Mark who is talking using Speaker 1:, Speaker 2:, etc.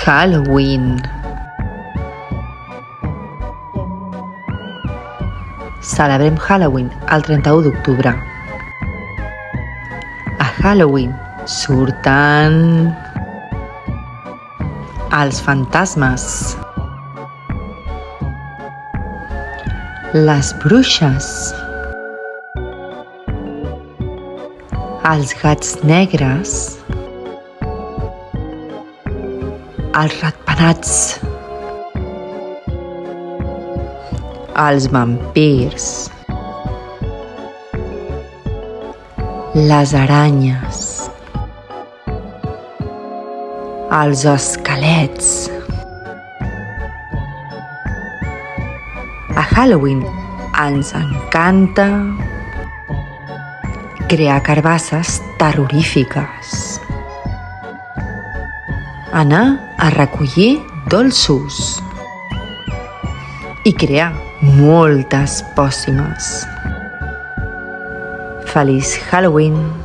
Speaker 1: Halloween. Celebrem Halloween el 31 d'octubre. A Halloween surten els fantasmes, les bruixes, els gats negres, els ratpenats, els vampirs, les aranyes, els esquelets. A Halloween ens encanta crear carbasses terrorífiques, anar a recollir dolços i crear moltes pòcimes. Feliç Halloween!